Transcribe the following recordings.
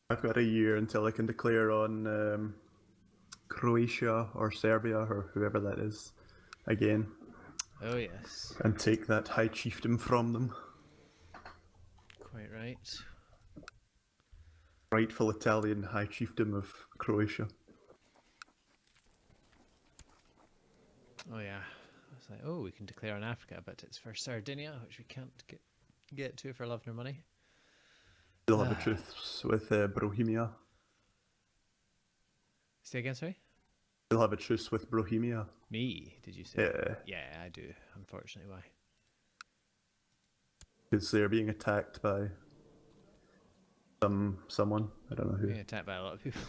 I've got a year until I can declare on Croatia or Serbia or whoever that is again. Oh yes. And take that high chiefdom from them. Quite right. Rightful Italian high chiefdom of Croatia. Oh yeah. I was like, oh, we can declare on Africa, but it's for Sardinia, which we can't get to for love nor money. Still have a truce with Bohemia. Say again, sorry? Still have a truce with Bohemia. Me, did you say? Yeah. Yeah, I do. Unfortunately, why? Because they're being attacked by someone. I don't know who. Being attacked by a lot of people.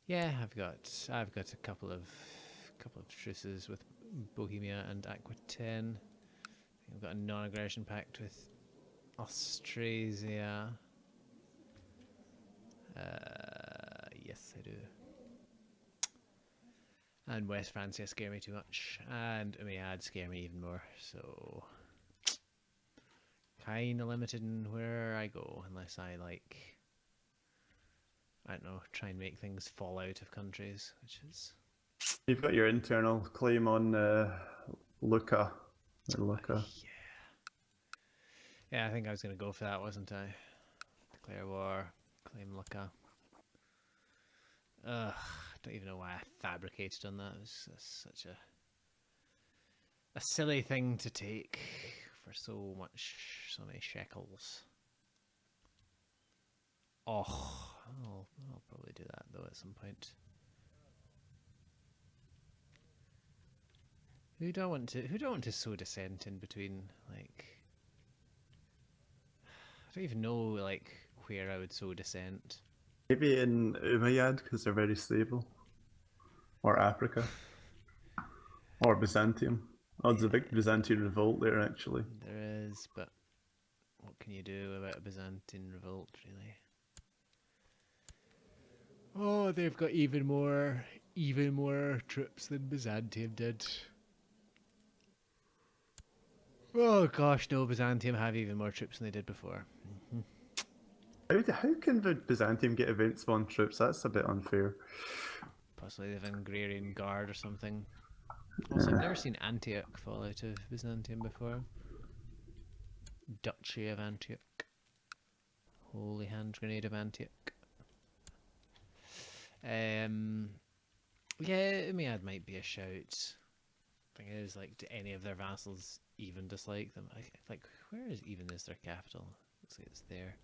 Yeah, I've got a couple of truces with Bohemia and Aquitaine. I've got a non-aggression pact with Austrasia. Yes, I do. And West Francia scare me too much, and Umayyad scare me even more. So, kind of limited in where I go, unless I I don't know, try and make things fall out of countries, which is. You've got your internal claim on Lucca. Yeah. Yeah, I think I was going to go for that, wasn't I? Declare war, claim Lucca. Ugh, I don't even know why I fabricated on that. It was such a silly thing to take for so many shekels. Oh, I'll probably do that though at some point. Who don't want to sow dissent in between, like, I don't even know like where I would sow dissent. Maybe in Umayyad because they're very stable. Or Africa. Or Byzantium. Oh, there's a big Byzantine revolt there actually. There is, but what can you do about a Byzantine revolt, really? Oh, they've got even more troops than Byzantium did. Oh gosh, no, Byzantium have even more troops than they did before. How can Byzantium get event spawn troops? That's a bit unfair. Possibly the Hungarian Guard or something. Also, I've never seen Antioch fall out of Byzantium before. Duchy of Antioch. Holy hand grenade of Antioch. Yeah, Umayyad might be a shout. Thing is, like, do any of their vassals even dislike them? Like, where is their capital? Looks like it's there.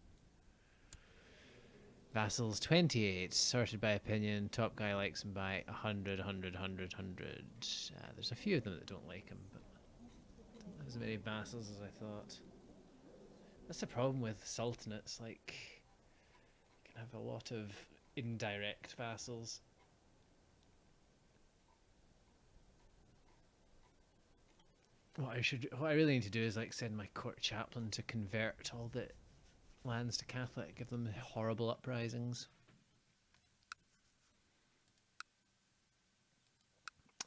Vassals 28, sorted by opinion. Top guy likes him by 100, 100, 100, 100. There's a few of them that don't like him, but don't have as many vassals as I thought. That's the problem with sultanates. Like, you can have a lot of indirect vassals. What I really need to do is like send my court chaplain to convert all the lands to Catholic, give them horrible uprisings.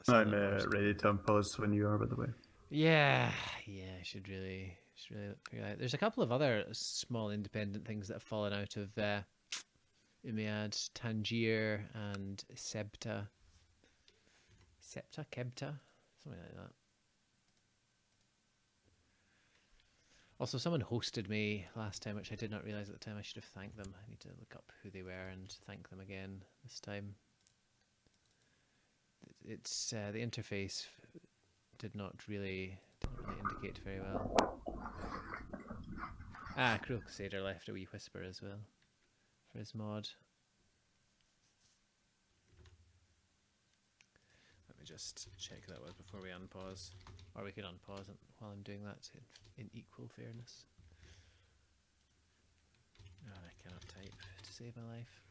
I'm ready to unpause when you are, by the way. Yeah, I should really figure that out. There's a couple of other small independent things that have fallen out of Umayyad, Tangier and Kebta, something like that. Also, someone hosted me last time, which I did not realize at the time. I should have thanked them. I need to look up who they were and thank them again this time. It's the interface did not really indicate very well. Cruel Crusader left a wee whisper as well for his mod. Let me just check that one before we unpause. Or we can unpause it while I'm doing that in equal fairness. Oh, I cannot type to save my life.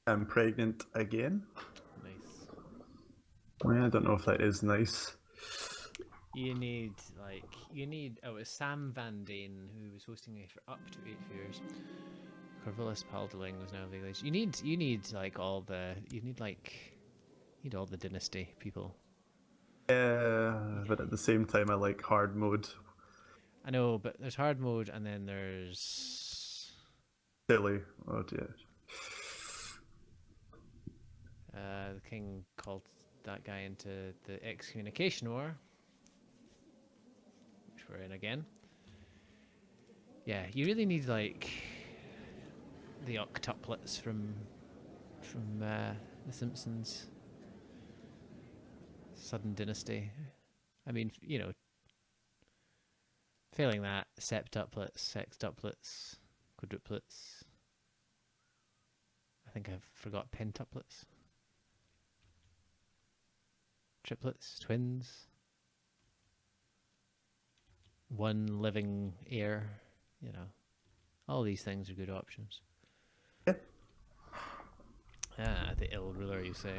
I'm pregnant again. Nice. Well, I don't know if that is nice. You need, it was Sam Van Dane who was hosting me for up to 8 years. Corvulus Paldeling was now village. You need like all the all the dynasty people. Yeah, but at the same time, I like hard mode. I know, but there's hard mode, and then there's Silly. Oh dear. the king called that guy into the Excommunication War, which we're in again. Yeah, you really need like the octuplets from The Simpsons. Sudden dynasty. I mean, you know, failing that, septuplets, sextuplets, quadruplets. I think I've forgot pentuplets. Triplets, twins. One living heir, you know. All these things are good options. Yeah. Ah, the ill ruler, you say.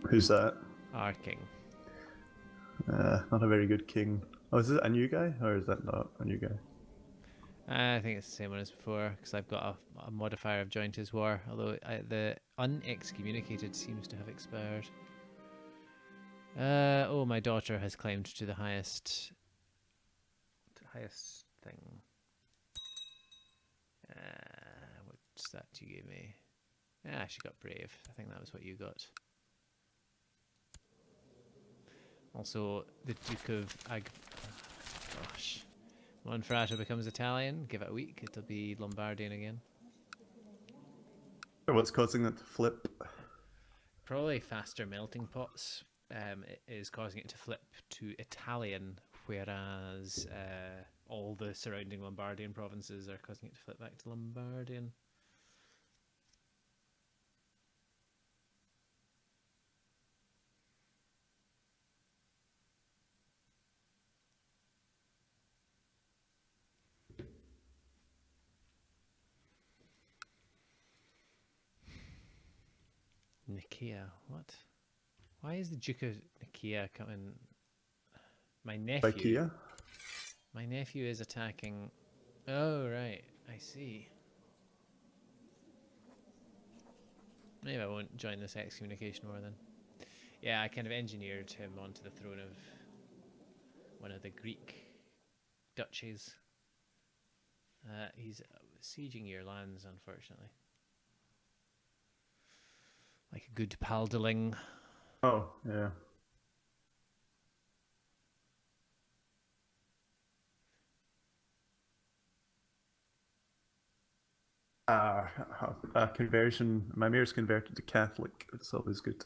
Who's that? Our king. Not a very good king. Oh, is it a new guy, or is that not a new guy? I think it's the same one as before, because I've got a modifier of joined his war, although the unexcommunicated seems to have expired. Oh, my daughter has climbed to the highest thing. What's that you gave me? Ah, she got brave. I think that was what you got. Also, the Duke of gosh. Monferrato becomes Italian. Give it a week, it'll be Lombardian again. What's causing that to flip? Probably faster melting pots. It is causing it to flip to Italian, whereas all the surrounding Lombardian provinces are causing it to flip back to Lombardian. Nicaea, what? Why is the Duke of Nicaea coming? My nephew. IKEA? My nephew is attacking. Oh, right. I see. Maybe I won't join this excommunication war then. Yeah, I kind of engineered him onto the throne of one of the Greek duchies. He's sieging your lands, unfortunately. Like a good paldeling. Oh, yeah. Conversion. My mayor's converted to Catholic. It's always good.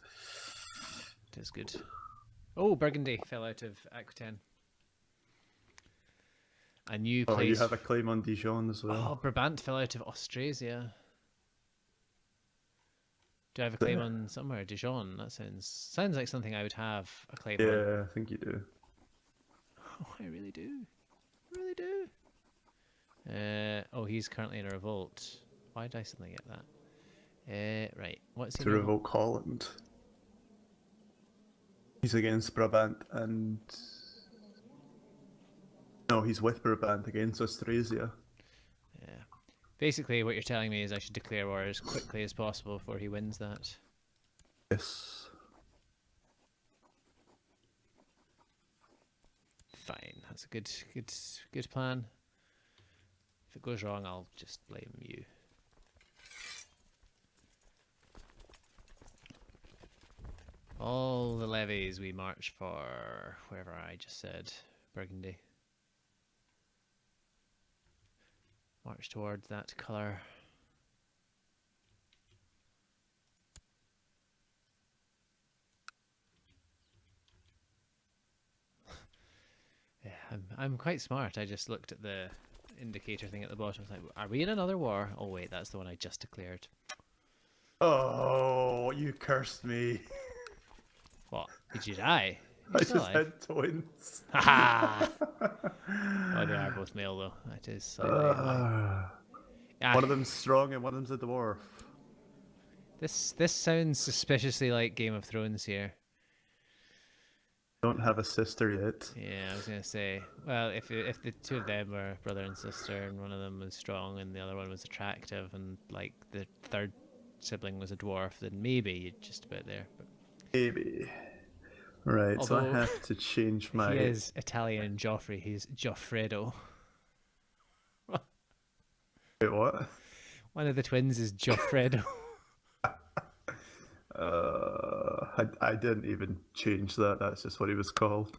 It is good. Oh, Burgandy fell out of Aquitaine. A new place. Oh, you have a claim on Dijon as well. Oh, Brabant fell out of Austrasia. Do I have a claim on somewhere? Dijon. That sounds like something I would have a claim on. Yeah, I think you do. Oh, I really do. I really do. Oh, he's currently in a revolt. Why did I suddenly get that? Right. What's he? To revoke Holland. He's against Brabant and... No, he's with Brabant against Austrasia. Yeah. Basically, what you're telling me is I should declare war as quickly as possible before he wins that. Yes. Fine. That's a good plan. If it goes wrong, I'll just blame you. All the levies we march for wherever I just said. Burgundy. March towards that colour. Yeah, I'm quite smart. I just looked at the indicator thing at the bottom. I was like, are we in another war? Oh wait, that's the one I just declared. Oh, you cursed me. What? Did you die? I just had twins. Haha! Oh, they are both male though. That is slightly one of them's strong and one of them's a dwarf. This sounds suspiciously like Game of Thrones here. Don't have a sister yet. Yeah, I was gonna say. Well, if the two of them were brother and sister, and one of them was strong and the other one was attractive, and like the third sibling was a dwarf, then maybe you'd just about there. But Maybe. Right, so I although have to change he my. is Italian Joffrey, he's Joffredo. Wait, what? One of the twins is Joffredo. I didn't even change that. That's just what he was called.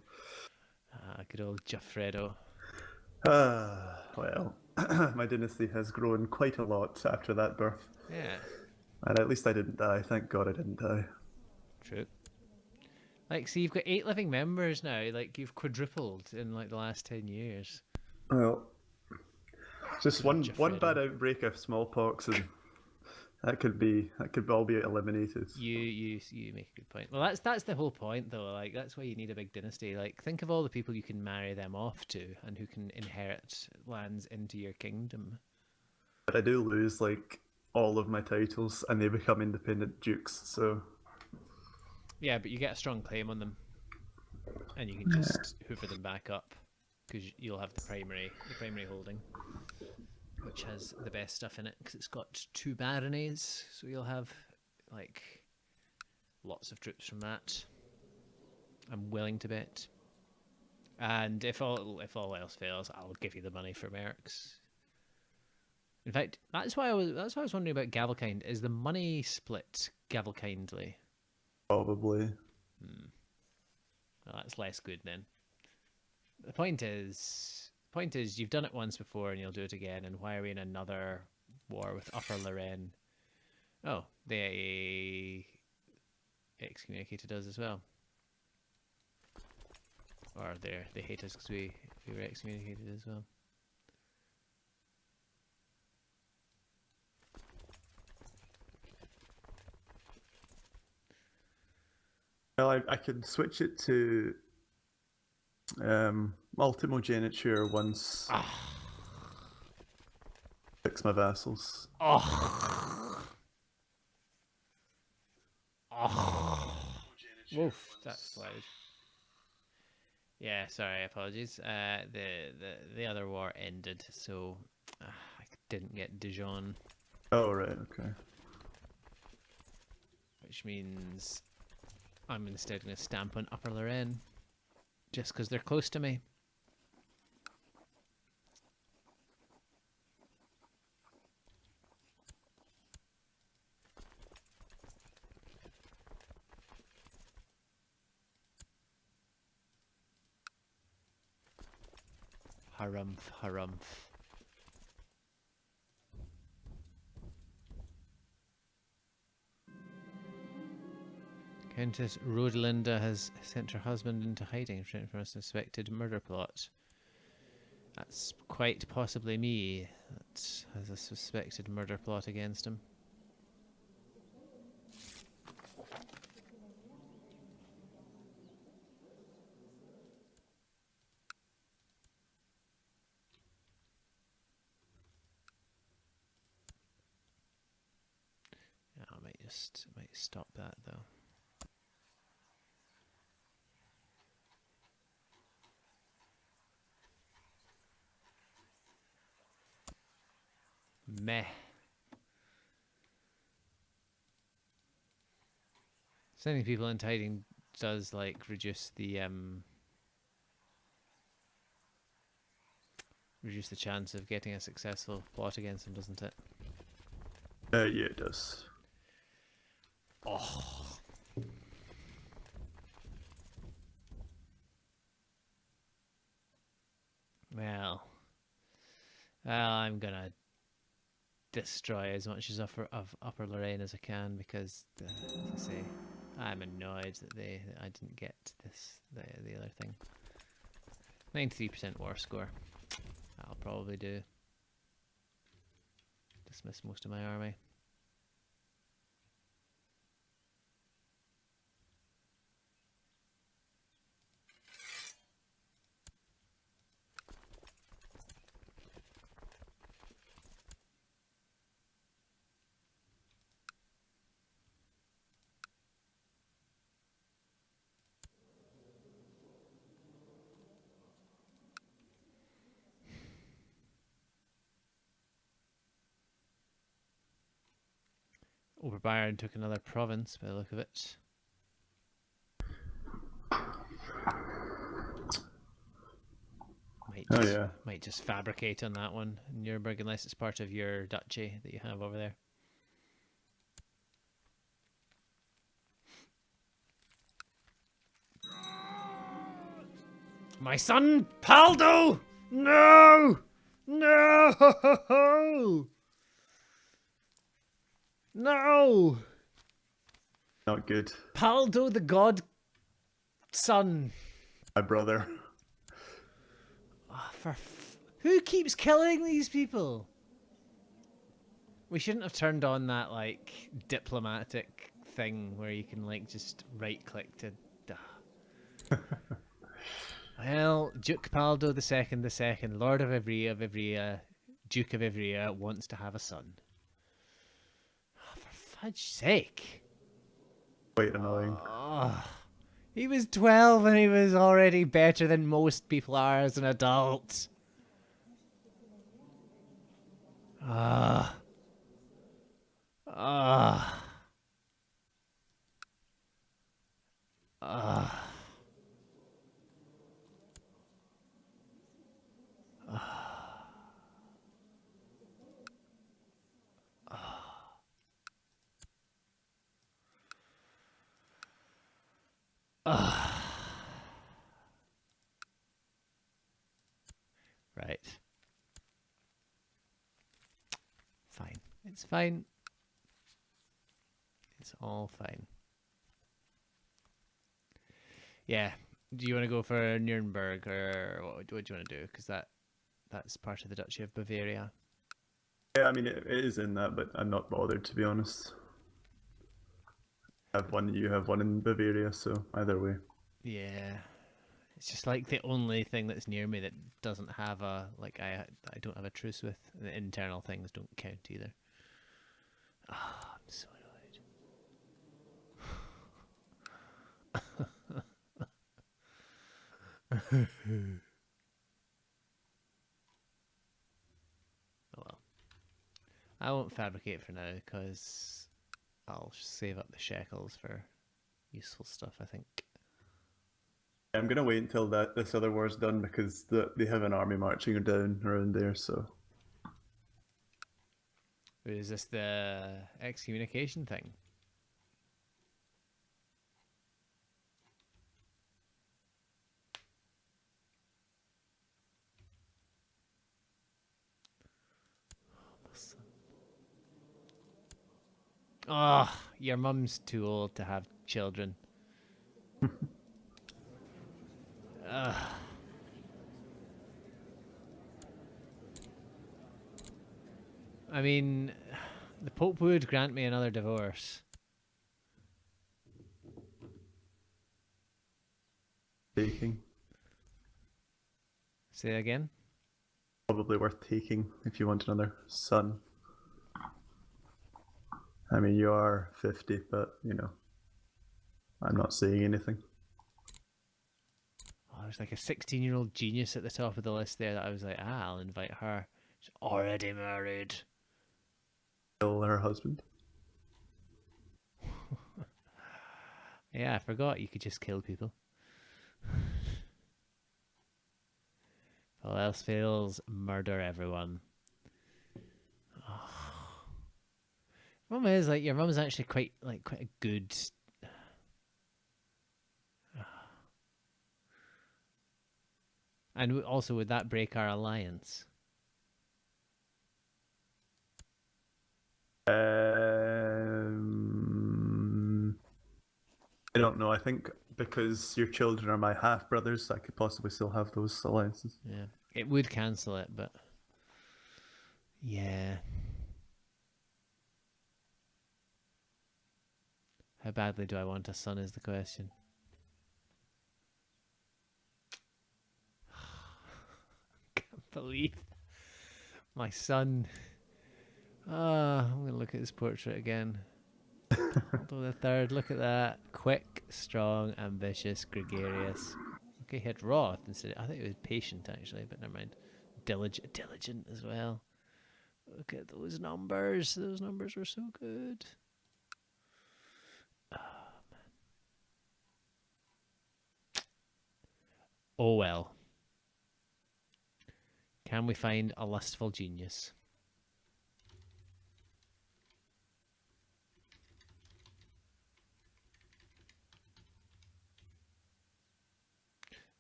Good old Joffredo. Well, my dynasty has grown quite a lot after that birth. Yeah, And at least I didn't die. Thank God I didn't die. true. Like, see, you've got 8 living members now. Like, you've quadrupled in like the last 10 years. Well, just one Joffredo. bad outbreak of smallpox and that could all be eliminated. You make a good point. Well, that's the whole point, though. Like, that's why you need a big dynasty. Like, think of all the people you can marry them off to, and who can inherit lands into your kingdom. But I do lose like all of my titles and they become independent dukes, so Yeah, but you get a strong claim on them, and you can just hoover them back up because you'll have the primary holding, which has the best stuff in it because it's got 2 baronies, so you'll have like lots of troops from that. I'm willing to bet, and if all else fails, I'll give you the money for mercs. In fact, that's why I was wondering about Gavelkind. Is the money split Gavelkindly? probably. Well, that's less good then. The point is, you've done it once before and you'll do it again. And why are we in another war with Upper Lorraine? Oh, they excommunicated us as well, or they hate us because we were excommunicated as well. Well, I could switch it to ultimogeniture once fix my vassals. Oh. Woof, that's loud. Yeah, sorry, apologies. The other war ended, so I didn't get Dijon, Oh right, okay. which means I'm instead going to stamp on Upper Lorraine, just because they're close to me. Harumph, harumph. Countess Rodelinda has sent her husband into hiding from a suspected murder plot. That's quite possibly me that has a suspected murder plot against him. Yeah, I might stop that though. Meh. Sending people into hiding does like reduce the chance of getting a successful plot against them, doesn't it? Yeah, it does. Oh. Well, I'm gonna destroy as much of Upper Lorraine as I can because, as I say, I'm annoyed that I didn't get the other thing. 93% war score. I'll probably do. Dismiss most of my army. Oberbayern took another province by the look of it. Might just fabricate on that one in Nuremberg, unless it's part of your duchy that you have over there. My son, Paldo! No! No! No! Not good. Paldo the god son. My brother. Oh, who keeps killing these people? We shouldn't have turned on that, like, diplomatic thing where you can, like, just right-click to... Well, Duke Paldo II, Lord of Ivrea, Duke of Ivrea, wants to have a son. Oh, for fudge's sake. Quite annoying. Oh, he was 12 and he was already better than most people are as an adult. Ah. Ah. Ah. Right. Fine. It's fine. It's all fine. Yeah. Do you want to go for Nuremberg, or what do you want to do? Because that's part of the Duchy of Bavaria. Yeah, I mean, it is in that, but I'm not bothered, to be honest. I have one, you have one in Bavaria, so either way. Yeah. It's just like the only thing that's near me that doesn't have a, like, I don't have a truce with. The internal things don't count either. Oh, I'm so annoyed. Oh well. I won't fabricate for now because I'll save up the shekels for useful stuff, I think. I'm gonna wait until this other war's done because they have an army marching down around there, so. Is this the excommunication thing? Oh, your mum's too old to have children. I mean, the Pope would grant me another divorce. Taking. Say that again? Probably worth taking if you want another son. I mean, you are 50, but, you know, I'm not saying anything. Oh, there's like a 16-year-old genius at the top of the list there that I was like, I'll invite her. She's already married. Kill her husband. Yeah, I forgot you could just kill people. All else fails, murder everyone. Oh. Mum is like, your mum's actually quite a good. And also, would that break our alliance? I don't know. I think because your children are my half brothers, I could possibly still have those alliances. Yeah, it would cancel it, but yeah. How badly do I want a son is the question. Can't believe my son. I'm going to look at his portrait again. Although the third, look at that. Quick, strong, ambitious, gregarious. Okay, he had wrath instead. I think it was patient actually, but never mind. Diligent as well. Look at those numbers. Those numbers were so good. Oh well. Can we find a lustful genius?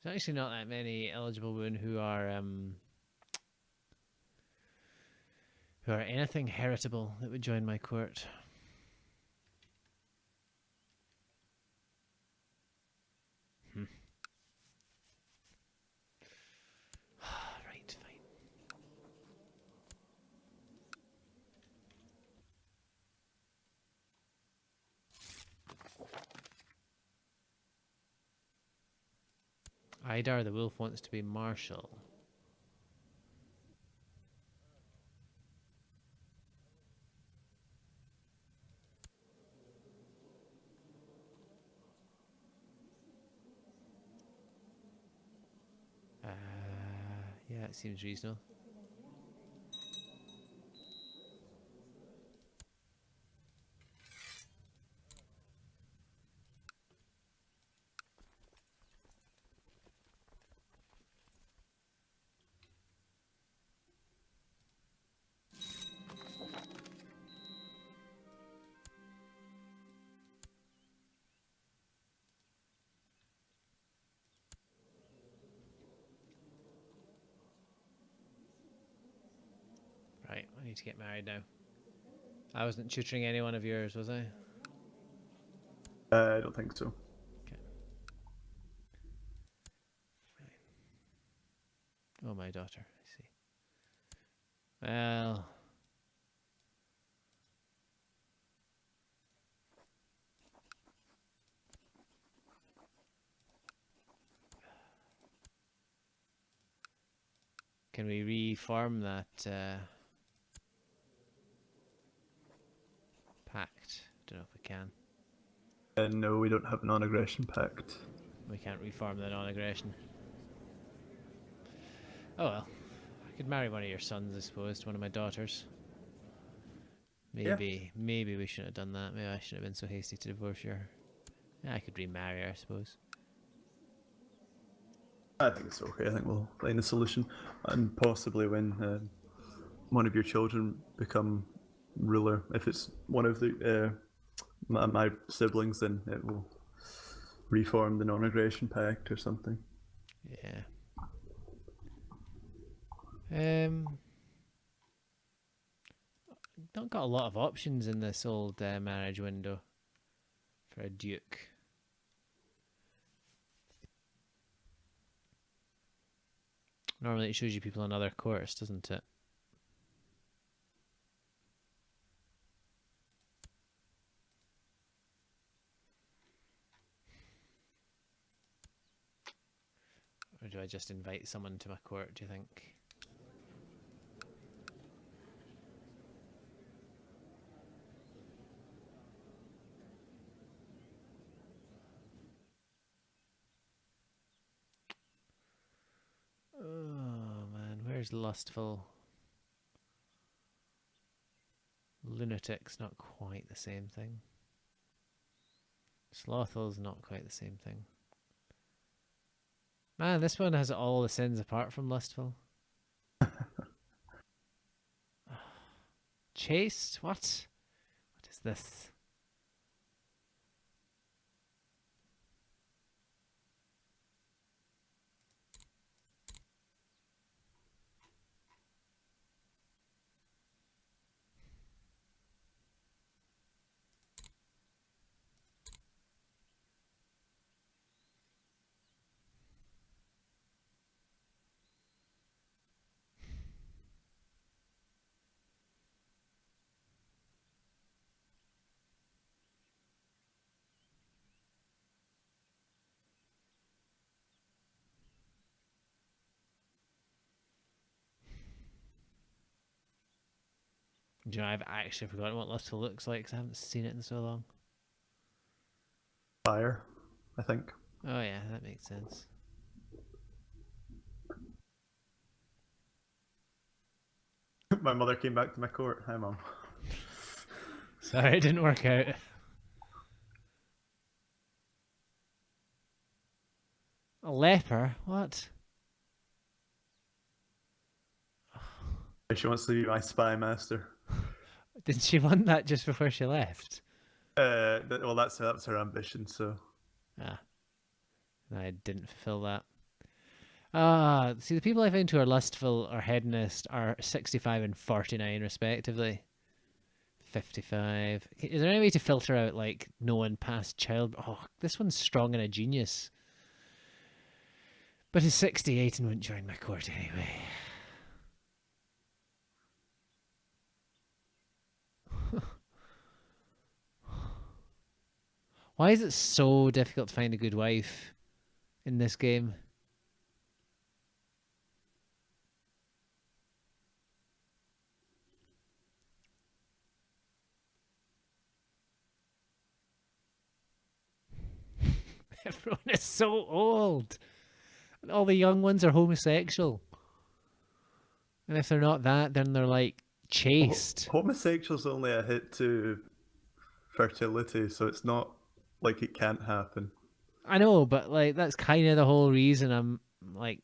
There's actually not that many eligible women who are anything heritable that would join my court. Right, fine. Idar the wolf wants to be marshal. Yeah, it seems reasonable. Right, I need to get married now. I wasn't tutoring any one of yours, was I? I don't think so. Okay. Oh, my daughter, I see. Well... Can we reform that pact? Don't know if we can. No, we don't have a non-aggression pact. We can't reform the non-aggression. Oh well. I could marry one of your sons, I suppose, to one of my daughters. Maybe we shouldn't have done that. Maybe I shouldn't have been so hasty to divorce her. Yeah, I could remarry her, I suppose. I think it's okay. I think we'll find a solution, and possibly when one of your children become ruler, if it's one of the my siblings, then it will reform the non-aggression pact or something. Yeah. Not got a lot of options in this old marriage window for a duke. Normally it shows you people in other courts, doesn't it? Or do I just invite someone to my court, do you think? Oh man, where's lustful? Lunatic's not quite the same thing. Slothful's not quite the same thing. Man, this one has all the sins apart from lustful. Chaste? What? What is this? Do you know, I've actually forgotten what lustful looks like because I haven't seen it in so long. Fire, I think. Oh yeah, that makes sense. My mother came back to my court. Hi, Mum. Sorry, it didn't work out. A leper? What? She wants to be my spy master. Didn't she want that just before she left? Well, that's her ambition. So Ah, I didn't fulfill that. Ah, see, the people I found who are lustful or hedonist are 65 and 49, respectively. 55. Is there any way to filter out, like, no one past child? Oh, this one's strong and a genius. But he's 68 and wouldn't join my court anyway. Why is it so difficult to find a good wife in this game? Everyone is so old. And all the young ones are homosexual. And if they're not that, then they're like chaste. homosexual's only a hit to fertility, so it's not like it can't happen. I know, but like that's kind of the whole reason I'm like,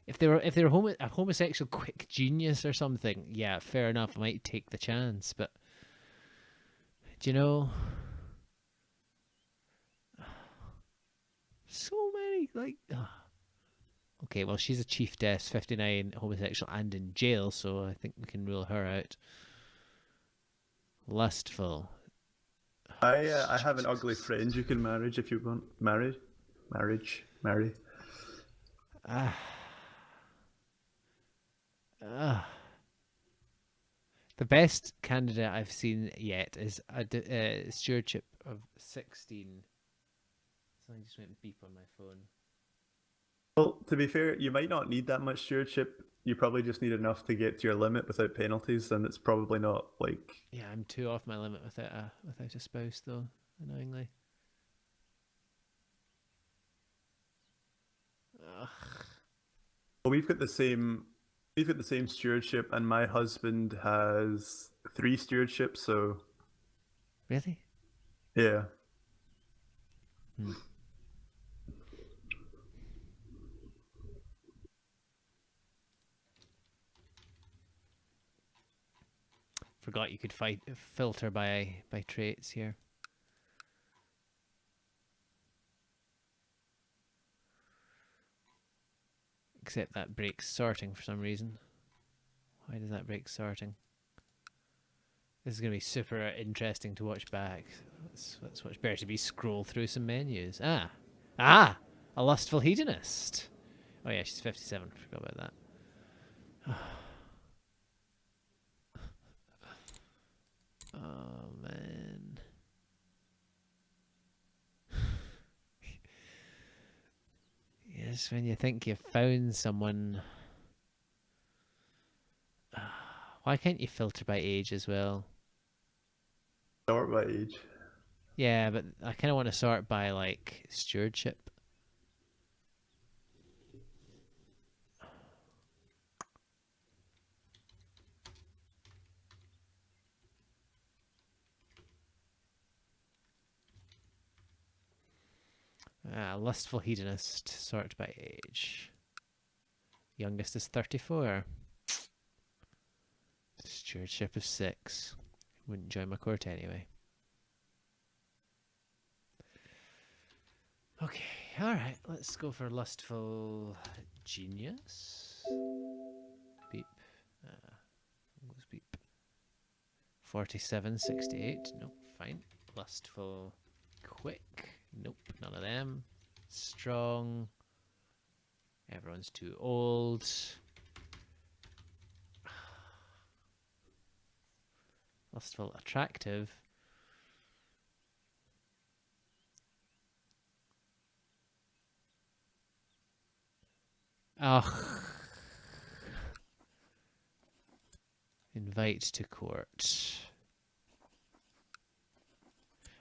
if they were a homosexual quick genius or something, yeah, fair enough, I might take the chance. But do you know, so many like. Okay, well, she's a chiefess, 59, homosexual, and in jail, so I think we can rule her out. Lustful. I have an ugly friend you can marry if you want. Marry. The best candidate I've seen yet is a stewardship of 16. Something just went beep on my phone. Well, to be fair, you might not need that much stewardship. You probably just need enough to get to your limit without penalties, and it's probably not like. Yeah, I'm 2 off my limit without a spouse, though. Annoyingly. Ugh. Well, we've got the same stewardship, and my husband has 3 stewardships. So Really? yeah. Forgot you could filter by traits here. Except that breaks sorting for some reason. Why does that break sorting? This is going to be super interesting to watch back. Let's watch Bear to be scroll through some menus. A lustful hedonist. Oh yeah, she's 57. Forgot about that. Oh man. Yes, when you think you've found someone. Why can't you filter by age as well? Sort by age. Yeah, but I kind of want to sort by like stewardship. Lustful hedonist, sort by age. Youngest is 34. Stewardship of 6. Wouldn't join my court anyway. Okay, alright, let's go for lustful genius. Beep. Goes beep. 47, 68. Nope, fine. Lustful quick. Nope, none of them. Strong. Everyone's too old. Lustful attractive. Ugh. Invite to court.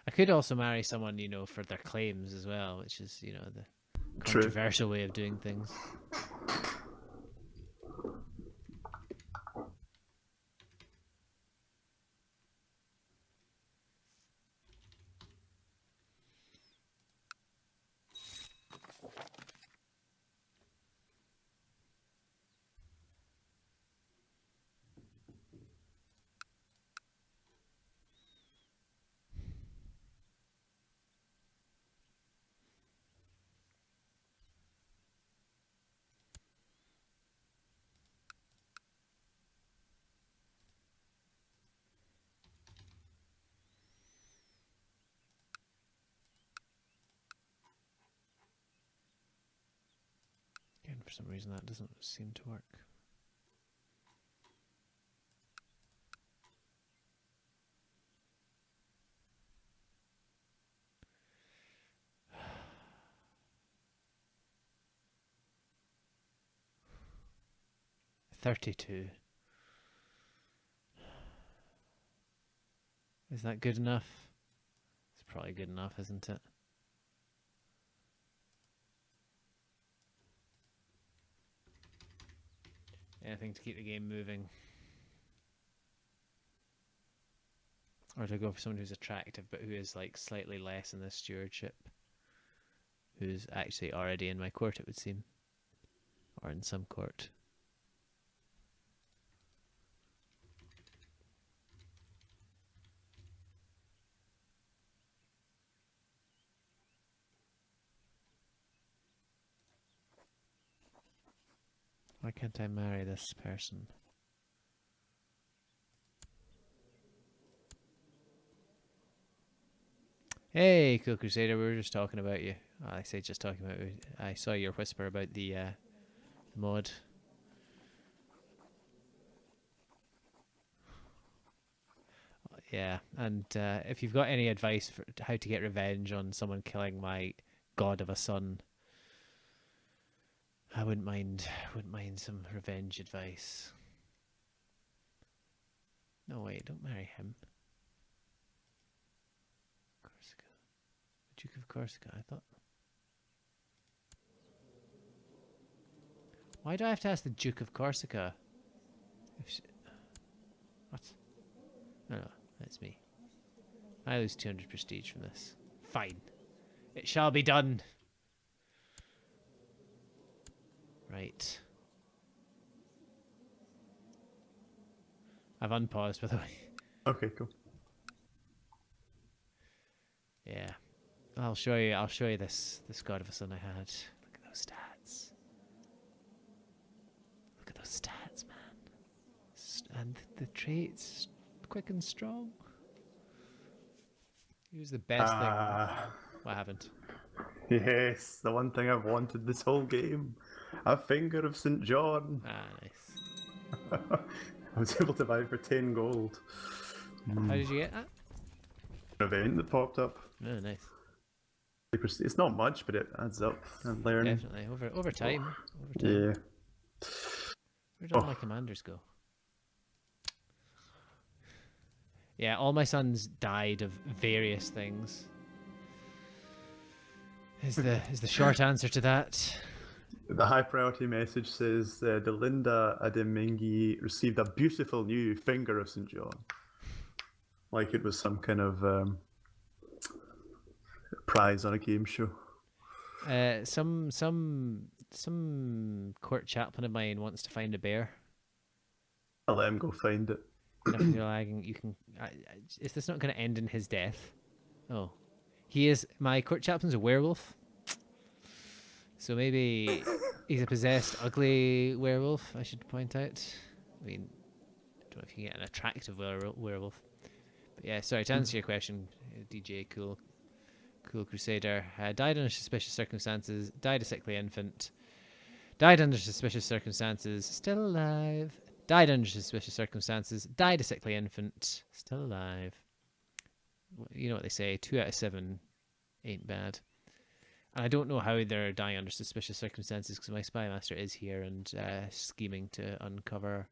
I could also marry someone, you know, for their claims as well, which is, you know, the controversial way of doing things. For some reason that doesn't seem to work. $32. Is that good enough? It's probably good enough, isn't it? Anything to keep the game moving. Or to go for someone who's attractive but who is like slightly less in the stewardship. Who's actually already in my court, it would seem. Or in some court. Why can't I marry this person? Hey, Cool Crusader, we were just talking about you. Well, I say just talking about you. I saw your whisper about the mod. Yeah, and if you've got any advice for how to get revenge on someone killing my god of a son, I wouldn't mind some revenge advice. No, wait, don't marry him. Corsica. The Duke of Corsica, I thought. Why do I have to ask the Duke of Corsica? What? No, that's me. I lose 200 prestige from this. Fine. It shall be done. Right. I've unpaused, by the way. Okay, cool. Yeah. I'll show you this god of a son I had. Look at those stats. Look at those stats, man. And the traits, quick and strong. He was the best thing. What happened? Yes, the one thing I've wanted this whole game. A finger of St. John. Ah, nice. I was able to buy it for 10 gold. How did you get that? An event that popped up. Oh, nice. It's not much, but it adds up. And learning. Definitely. Over time. Over time. Yeah. Where did all my commanders go? Yeah, all my sons died of various things. Is the short answer to that. The high priority message says Delinda Ademingi received a beautiful new finger of St. John. Like it was some kind of prize on a game show. Some court chaplain of mine wants to find a bear. I'll let him go find it. And if you're lagging, you can. Is this not going to end in his death? Oh, he is. My court chaplain's a werewolf. So maybe he's a possessed, ugly werewolf, I should point out. I mean, I don't know if you can get an attractive werewolf. But yeah, sorry, to answer your question, DJ Cool Crusader. Died under suspicious circumstances, died a sickly infant. Died under suspicious circumstances, still alive. Died under suspicious circumstances, died a sickly infant, still alive. You know what they say, 2 out of 7 ain't bad. And I don't know how they're dying under suspicious circumstances because my spy master is here and scheming to uncover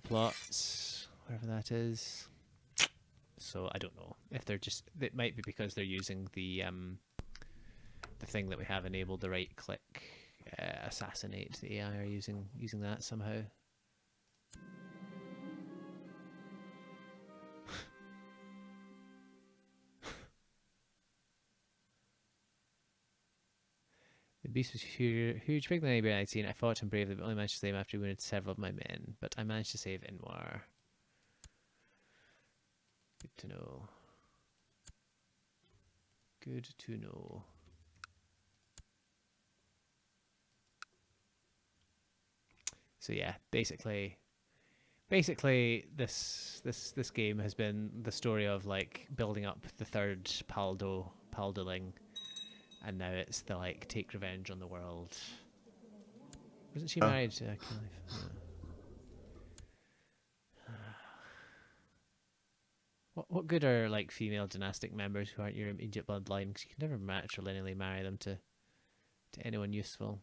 plots, wherever that is. So I don't know if they're just. It might be because they're using the thing that we have enabled, the right click assassinate. The AI are using that somehow. The beast was huge, bigger than anybody I'd seen. I fought him bravely, but only managed to save him after he wounded several of my men. But I managed to save Inwar. Good to know. Good to know. So yeah, basically this game has been the story of like building up the third Paldoling. And now it's the like take revenge on the world Wasn't she Oh. married to Caliph? No. What good are like female dynastic members who aren't your immediate bloodline? Because you can never matrilineally marry them to anyone useful.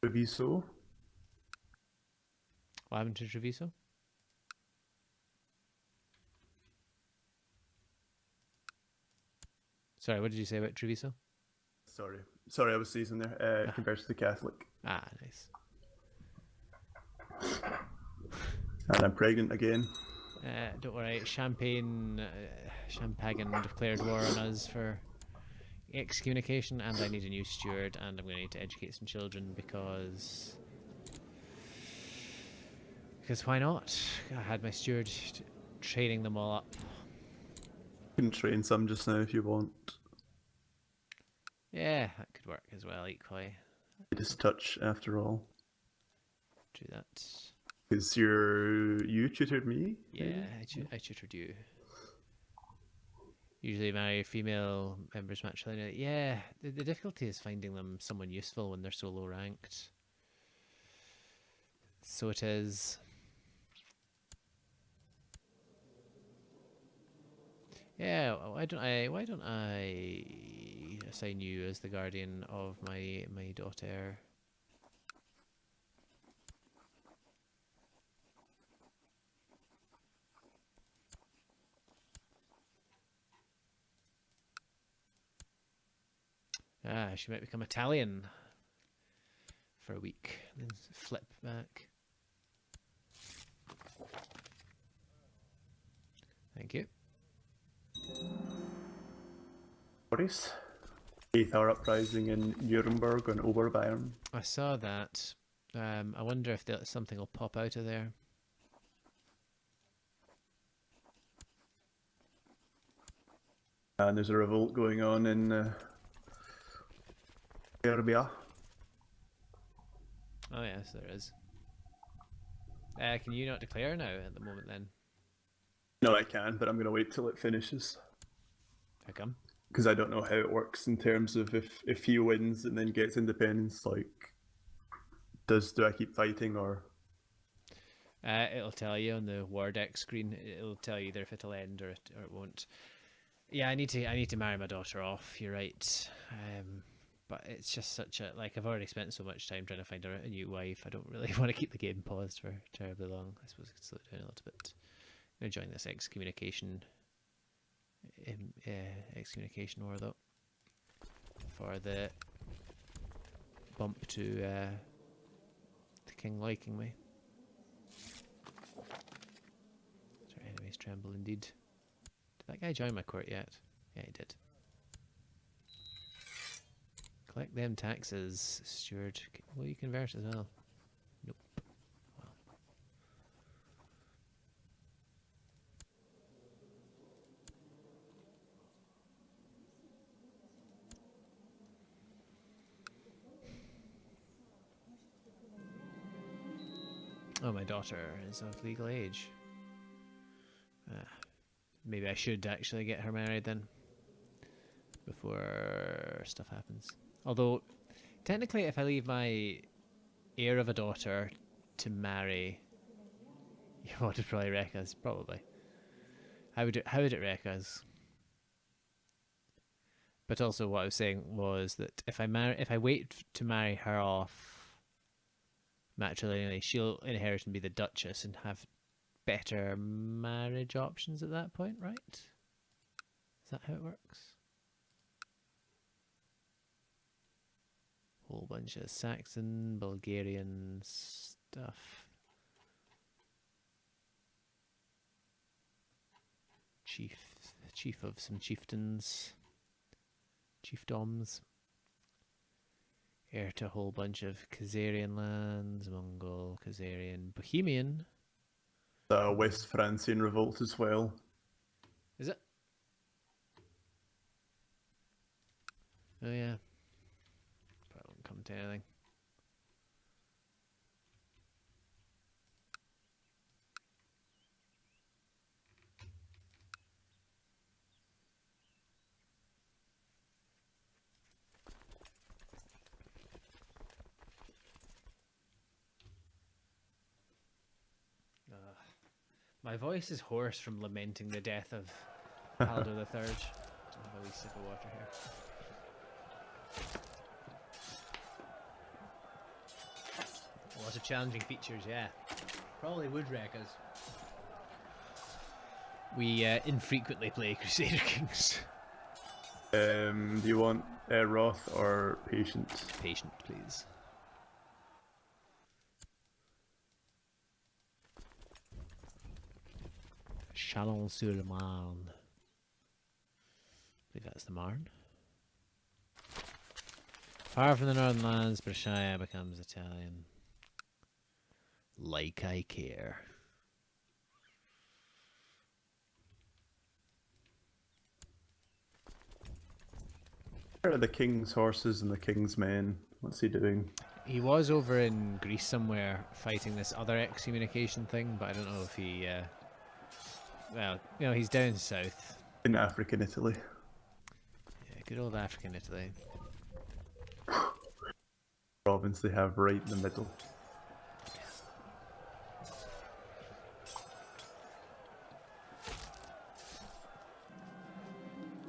Treviso. What happened to Treviso? Sorry, what did you say about Treviso? Sorry, I was seizing there. Converted to Catholic. Ah, nice. And I'm pregnant again. Don't worry, Champagne declared war on us for excommunication, and I need a new steward, and I'm going to need to educate some children because why not? I had my steward training them all up. You can train some just now if you want. Yeah, that could work as well, equally. Just touch after all. Do that. Because you tutored me? Yeah, I tutored you. Usually marry female members matrilineally. Yeah, the difficulty is finding them someone useful when they're so low ranked. So it is. Yeah, why don't I assign you as the guardian of my daughter? She might become Italian for a week, then flip back. Thank you. Boris? 8th hour uprising in Nuremberg and Oberbayern. I saw that. I wonder if something will pop out of there. And there's a revolt going on in Serbia. Oh yes, there is. Can you not declare now at the moment then? No, I can, but I'm going to wait till it finishes. How come? Because I don't know how it works in terms of if he wins and then gets independence, like, do I keep fighting or? It'll tell you on the war deck screen. It'll tell you either if it'll end or it won't. Yeah, I need to marry my daughter off. You're right. But it's just such a I've already spent so much time trying to find a new wife. I don't really want to keep the game paused for terribly long. I suppose I could slow it down a little bit. I'm gonna join this excommunication war though, for the bump to the king liking me. Sorry, enemies tremble indeed. Did that guy join my court yet? Yeah, he did. Collect them taxes, steward. Will you convert as well? Nope. Well. Oh, my daughter is of legal age. Maybe I should actually get her married then, before stuff happens. Although, technically, if I leave my heir of a daughter to marry, what would probably wreck us? Probably. How would it wreck us? But also, what I was saying was that if I wait to marry her off matrilineally, she'll inherit and be the Duchess and have better marriage options at that point, right? Is that how it works? Whole bunch of Saxon, Bulgarian stuff. Chief of some chieftains. Chiefdoms. Heir to a whole bunch of Khazarian lands, Mongol, Khazarian, Bohemian. The West Francian revolt as well. Is it? Oh yeah. Probably won't come to anything. My voice is hoarse from lamenting the death of Haldo III. I'll have a wee sip of water here. A lot of challenging features, yeah. Probably would wreck us. We infrequently play Crusader Kings. Do you want Wrath or Patient? Patient, please. Chalon-sur-le-Marne. I believe that's the Marne. Far from the northern lands, Brashaya becomes Italian. Like I care. Where are the king's horses and the king's men? What's he doing? He was over in Greece somewhere fighting this other excommunication thing, but I don't know if he... well, you know, he's down south. In African Italy. Yeah, good old African Italy. Province they have right in the middle.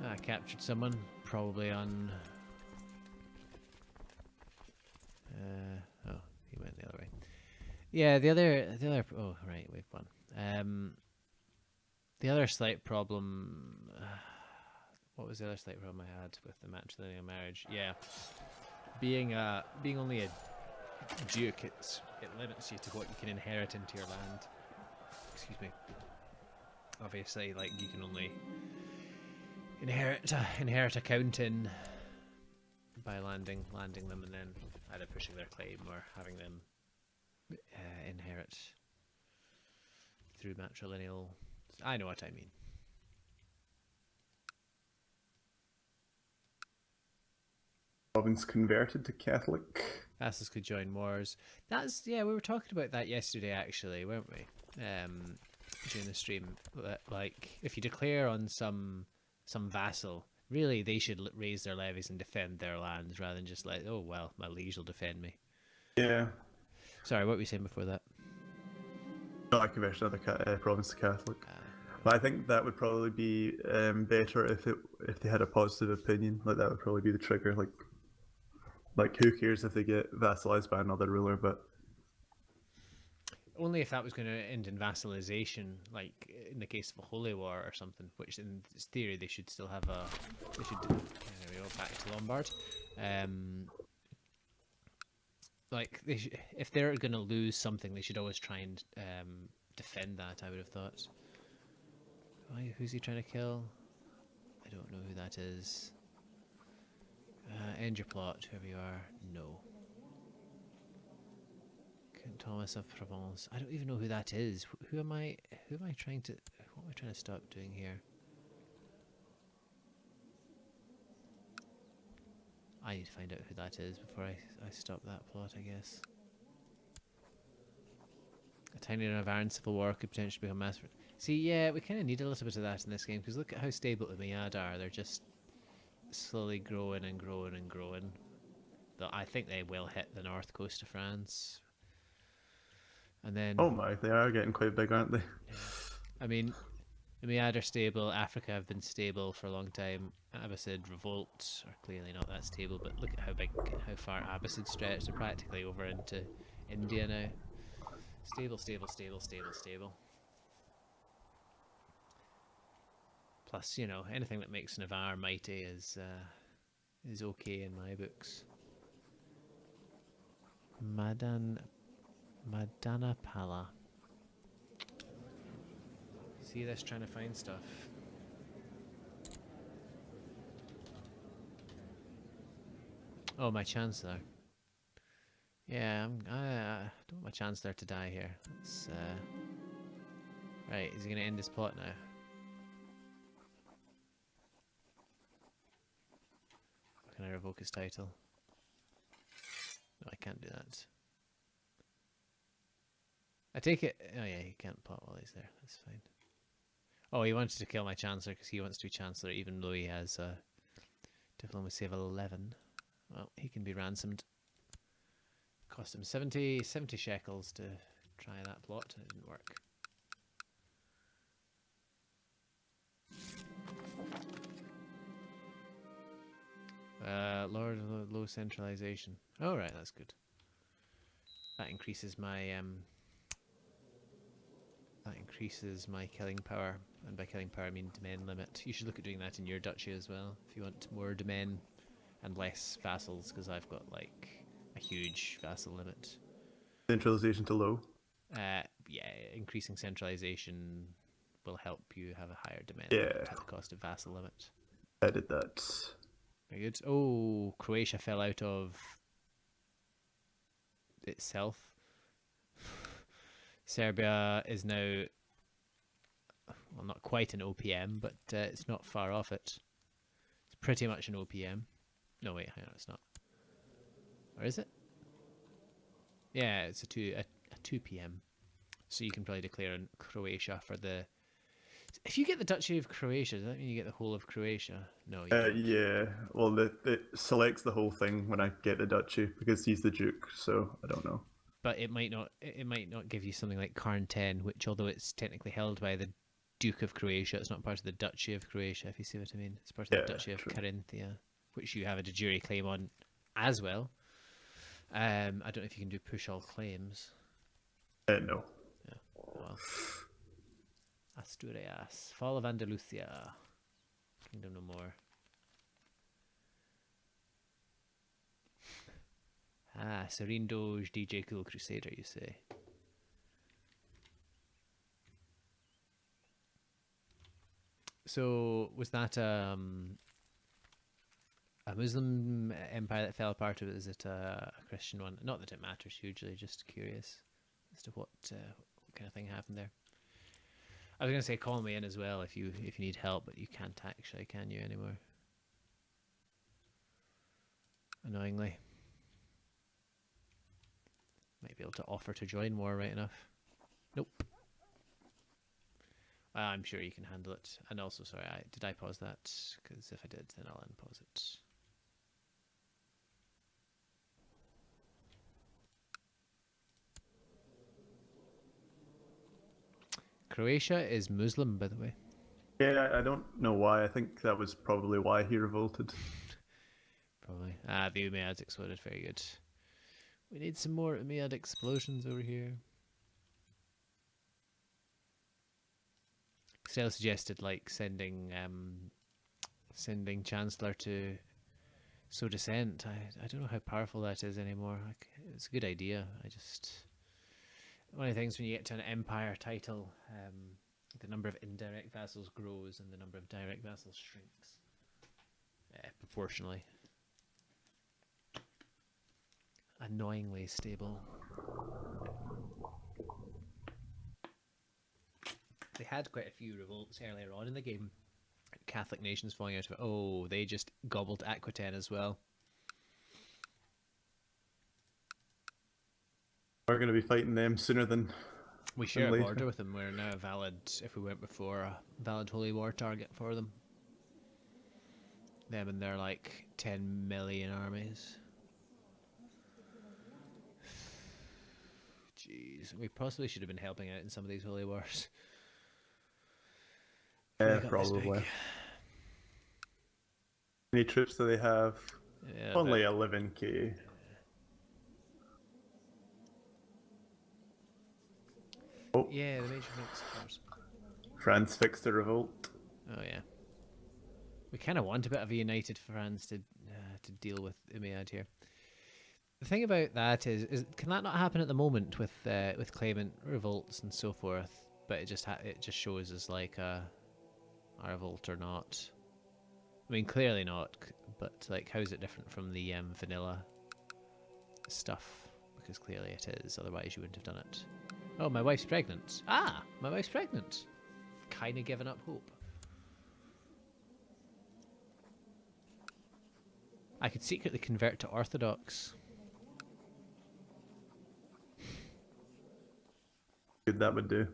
I captured someone, probably on... oh, he went the other way. Yeah, the other... Oh, right, we've won. The other slight problem... what was the other slight problem I had with the matrilineal marriage? Yeah. Being only a duke, it limits you to what you can inherit into your land. Excuse me. Obviously, like, you can only inherit a count in by landing them and then either pushing their claim or having them inherit through matrilineal. I know what I mean. Province converted to Catholic. Vassals could join wars. That's, yeah, we were talking about that yesterday actually, weren't we? During the stream, like if you declare on some vassal, really they should raise their levies and defend their lands rather than just like, oh well, my liege will defend me. Yeah. Sorry, what were you saying before that? Not a conversion of the province to Catholic. But I think that would probably be better if they had a positive opinion. Like that would probably be the trigger. Like who cares if they get vassalized by another ruler? But only if that was going to end in vassalization, like in the case of a holy war or something. Which in theory they should still have a. They should. There we go. Back to Lombard. Like if they're going to lose something, they should always try and defend that. I would have thought. Who's he trying to kill? I don't know who that is. End your plot, whoever you are. No. Count Thomas of Provence. I don't even know who that is. Who am I trying to... What am I trying to stop doing here? I need to find out who that is before I stop that plot, I guess. A tiny Navarran civil war could potentially become massive. See, yeah, we kind of need a little bit of that in this game, because look at how stable the Umayyad are. They're just slowly growing and growing and growing. Though I think they will hit the north coast of France. And then... Oh my, they are getting quite big, aren't they? Yeah. I mean, the Umayyad are stable, Africa have been stable for a long time. Abbasid revolts are clearly not that stable, but look at how far Abbasid stretch. They're practically over into India now. Stable, stable, stable, stable, stable. Plus, you know, anything that makes Navarre mighty is okay in my books. Madanapala. See this trying to find stuff. Oh, my Chancellor. Yeah, I don't want my Chancellor to die here. Let's, right, is he going to end his plot now? Can I revoke his title? No, I can't do that. I take it... Oh yeah, he can't plot while he's there. That's fine. Oh, he wanted to kill my Chancellor because he wants to be Chancellor even though he has a diplomacy of 11. Well, he can be ransomed. Cost him 70 shekels to try that plot. It didn't work. Lord of low centralization. Oh, right, that's good. That increases my killing power, and by killing power I mean domain limit. You should look at doing that in your duchy as well if you want more domain and less vassals, because I've got like a huge vassal limit. Centralization to low. Yeah, increasing centralization will help you have a higher domain Yeah. at the cost of vassal limit. I did that. Very good. Oh, Croatia fell out of itself. Serbia is now, well, not quite an OPM, but it's not far off it. It's pretty much an OPM. No, wait, hang on, it's not. Or is it? Yeah, it's a 2 PM. So you can probably declare in Croatia for the... If you get the Duchy of Croatia, does that mean you get the whole of Croatia? No, you don't. Yeah. Well, it selects the whole thing when I get the duchy because he's the duke. So I don't know. But it might not. It might not give you something like Carn-10, which, although it's technically held by the Duke of Croatia, it's not part of the Duchy of Croatia. If you see what I mean, it's part of the Duchy of Carinthia, which you have a de jure claim on as well. I don't know if you can do push all claims. No. Yeah. Well. Asturias, fall of Andalusia, kingdom no more. Ah, Serene Doge, DJ Cool Crusader, you say? So was that a Muslim empire that fell apart, or is it a Christian one? Not that it matters hugely, just curious as to what kind of thing happened there. I was going to say call me in as well if you need help, but you can't actually, can you, anymore? Annoyingly. Might be able to offer to join more, right enough. Nope. I'm sure you can handle it. And also, sorry, did I pause that? Because if I did, then I'll unpause it. Croatia is Muslim, by the way. Yeah, I don't know why. I think that was probably why he revolted. Probably. The Umayyads exploded. Very good. We need some more Umayyad explosions over here. Costello suggested like sending Chancellor to sow dissent. I don't know how powerful that is anymore. Like, it's a good idea. One of the things when you get to an empire title, the number of indirect vassals grows and the number of direct vassals shrinks proportionally. Annoyingly stable. They had quite a few revolts earlier on in the game. Catholic nations falling out of it. Oh, they just gobbled Aquitaine as well. We're going to be fighting them sooner than we share a later. border with them. We're now a valid, if we went before, a valid holy war target for them. Them and their like 10 million armies. Jeez, we possibly should have been helping out in some of these holy wars. Yeah, probably. How many troops do they have? Yeah, only 11k. Oh. Yeah, the major fix, of course. France fixed the revolt. Oh yeah. We kind of want a bit of a united France to deal with Umayyad here. The thing about that is can that not happen at the moment with claimant revolts and so forth? But it just shows as like a revolt or not. I mean, clearly not. But like, how is it different from the vanilla stuff? Because clearly it is. Otherwise, you wouldn't have done it. Oh, my wife's pregnant. Ah, my wife's pregnant. Kind of given up hope. I could secretly convert to Orthodox. Good, that would do.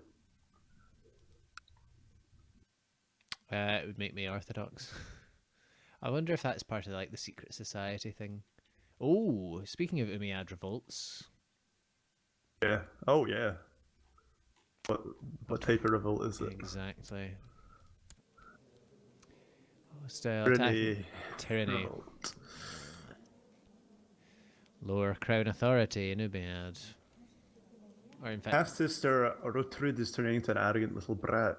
It would make me Orthodox. I wonder if that's part of like the secret society thing. Oh, speaking of Umayyad revolts. Yeah. Oh, yeah. What type of revolt is it? Exactly. Hostile attack. Tyranny. Revolt. Lower crown authority in Umayyad. Or in fact, Half-sister Orothrud is turning into an arrogant little brat.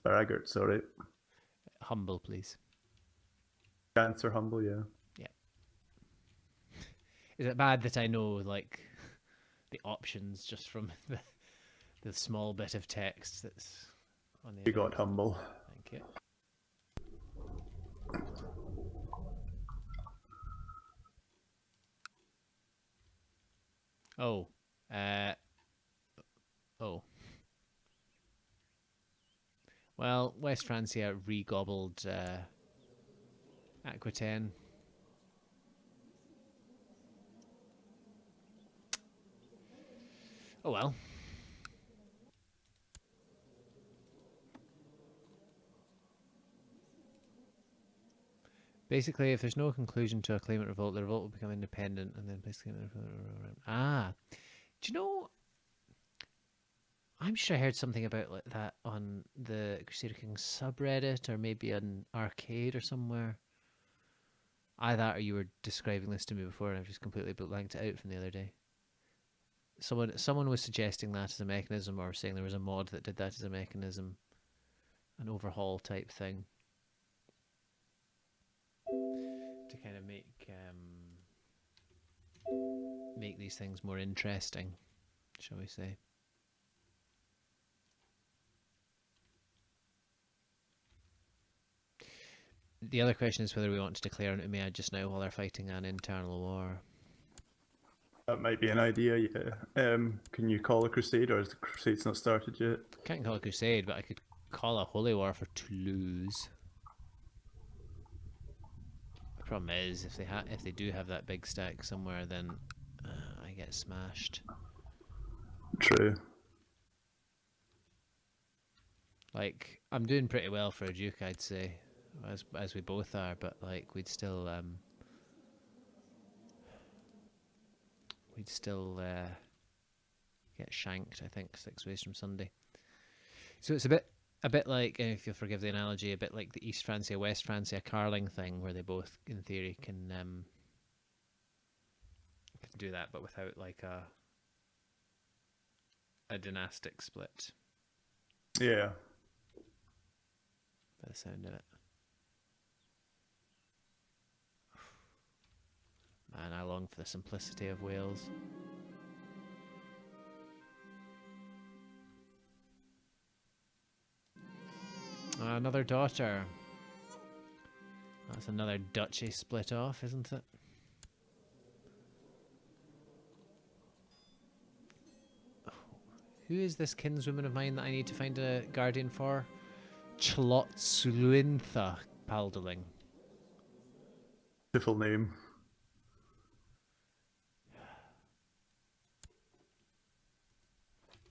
Braggart, sorry. humble, please. Cancer humble, yeah. Yeah. Is it bad that I know, like, the options just from the small bit of text that's on the You got humble. Thank you. Oh. Oh. Well, West Francia re-gobbled Aquitaine. Oh well. Basically, if there's no conclusion to a claimant revolt, the revolt will become independent and then place claimant revolt. Ah. Do you know, I'm sure I heard something about like that on the Crusader Kings subreddit or maybe on Arcade or somewhere. Either that or you were describing this to me before and I've just completely blanked it out from the other day. Someone was suggesting that as a mechanism, or saying there was a mod that did that as a mechanism, an overhaul type thing, to kind of make these things more interesting, shall we say. The other question is whether we want to declare an Umayyad just now while they're fighting an internal war. That might be an idea, yeah. Can you call a crusade, or is the crusade's not started yet? Can't call a crusade, but I could call a holy war for Toulouse. The problem is, if they do have that big stack somewhere, then I get smashed. True. Like, I'm doing pretty well for a duke, I'd say, as we both are, but like we'd still get shanked, I think, 6 ways from Sunday. So it's a bit like, if you'll forgive the analogy, a bit like the East Francia, West Francia carling thing, where they both, in theory, can do that, but without like a dynastic split. Yeah. By the sound of it. Man, I long for the simplicity of Wales. Another daughter. That's another duchy split off, isn't it? Who is this kinswoman of mine that I need to find a guardian for? Chlotsluintha Paldeling. Beautiful name.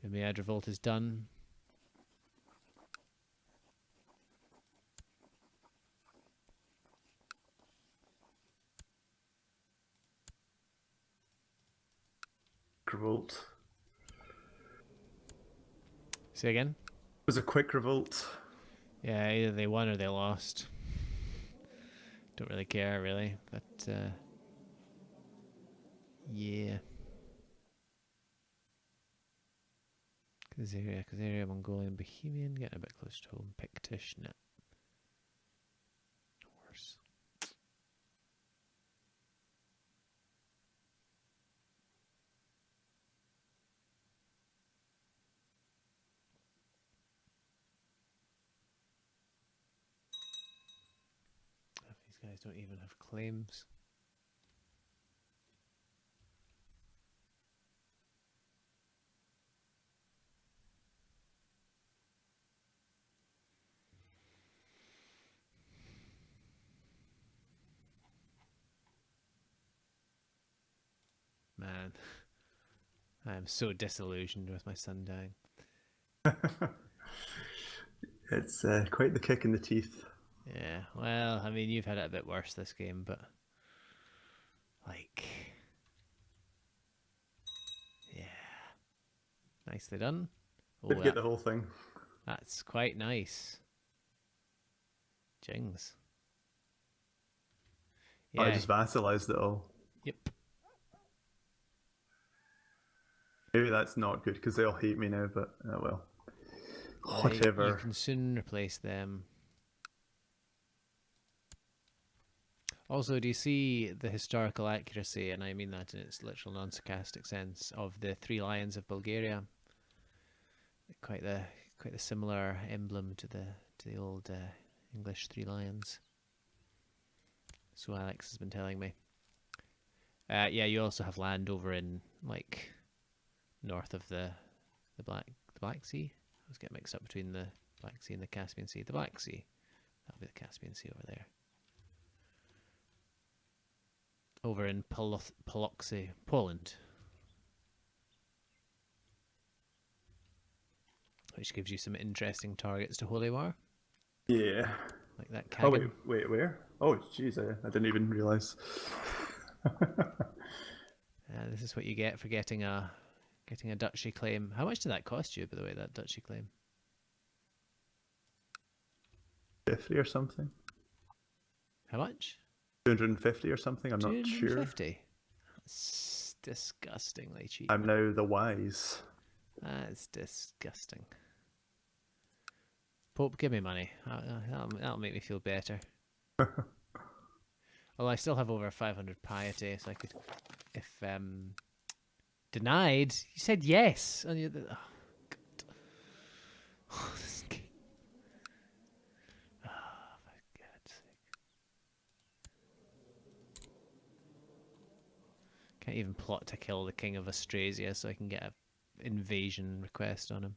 Umayyad revolt is done. Revolt. Say again? It was a quick revolt. Yeah, either they won or they lost. Don't really care, really, but yeah. Khazaria, Mongolian, Bohemian, getting a bit close to home. Pictish, no. Worse. These guys don't even have claims. Man, I am so disillusioned with my son dying. It's quite the kick in the teeth. Yeah, well, I mean, you've had it a bit worse this game, but like, yeah, nicely done. Oh, Did get the whole thing. That's quite nice. Jings. Yeah. I just vassalized it all. Yep. Maybe that's not good because they all hate me now. But well, You whatever. can soon replace them. Also, do you see the historical accuracy, and I mean that in its literal non-sarcastic sense, of the three lions of Bulgaria? Quite the similar emblem to the old English three lions. So Alex has been telling me. Yeah, you also have land over in like north of the Black Sea. I always get mixed up between the Black Sea and the Caspian Sea. The Black Sea, that'll be the Caspian Sea over there. Over in Poloxy, Poland, which gives you some interesting targets to Holy War. Yeah. Like that Oh Kagan. wait, where? Oh jeez, I didn't even realize. This is what you get for getting a duchy claim. How much did that cost you, by the way, that duchy claim? 50 or something. How much? 250 or something. I'm not sure. 250. That's disgustingly cheap. I'm now the wise. That's disgusting. Pope, give me money. That'll make me feel better. Well, I still have over 500 piety, so I could, if denied, you said yes. And you, oh, God. Oh, for God's sake. Can't even plot to kill the king of Austrasia so I can get an invasion request on him.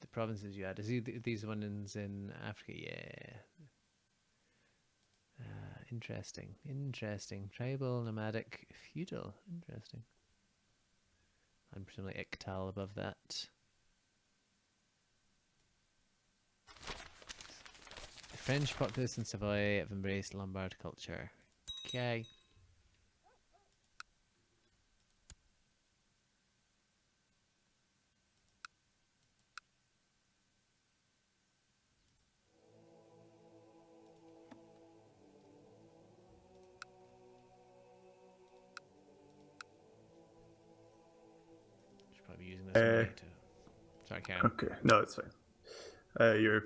The provinces you had, is these ones in Africa? Yeah. Interesting. Tribal, nomadic, feudal. Interesting. And presumably Ictal above that. The French populace in Savoy have embraced Lombard culture. Okay. Should probably be using this money to. Sorry, Karen. Okay, no, it's fine. Your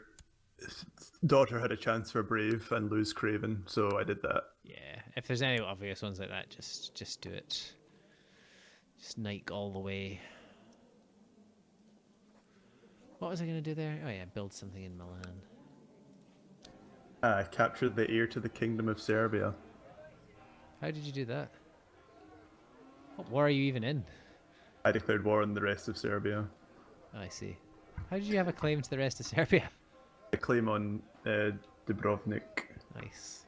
daughter had a chance for Brave and lose Craven, so I did that. Yeah, if there's any obvious ones like that, just do it. Just Nike all the way. What was I going to do there? Oh yeah, build something in Milan. I captured the heir to the Kingdom of Serbia. How did you do that? What war are you even in? I declared war on the rest of Serbia. Oh, I see. How did you have a claim to the rest of Serbia? I claim on Dubrovnik. Nice.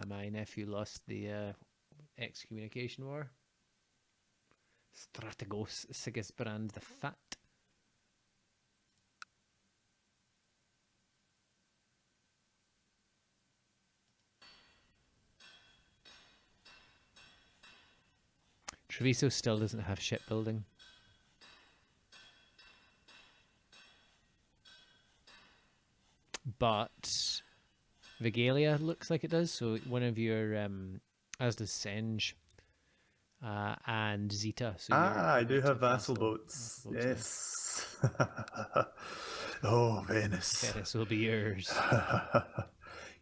My nephew lost the Excommunication War. Strategos Sigisbrand the Fat. Treviso still doesn't have shipbuilding. But Vigalia looks like it does. So one of your, as does Senge and Zeta. So I do have vassal vassal boats. Yes. Oh, Venice. Venice will be yours.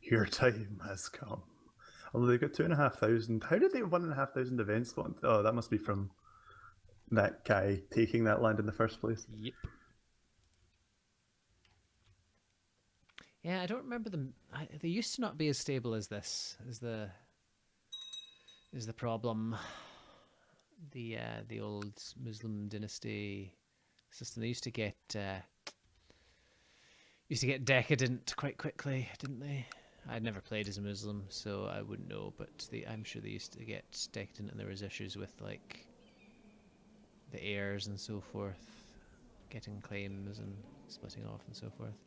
Your time has come. Although they got 2,500. How did they have 1,500 events going? Oh, that must be from that guy taking that land in the first place. Yep. Yeah, I don't remember them. They used to not be as stable as this. Is the problem? The old Muslim dynasty system. They used to get decadent quite quickly, didn't they? I'd never played as a Muslim, so I wouldn't know. But I'm sure they used to get decadent, and there was issues with like the heirs and so forth, getting claims and splitting off and so forth.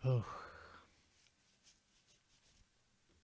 Oh.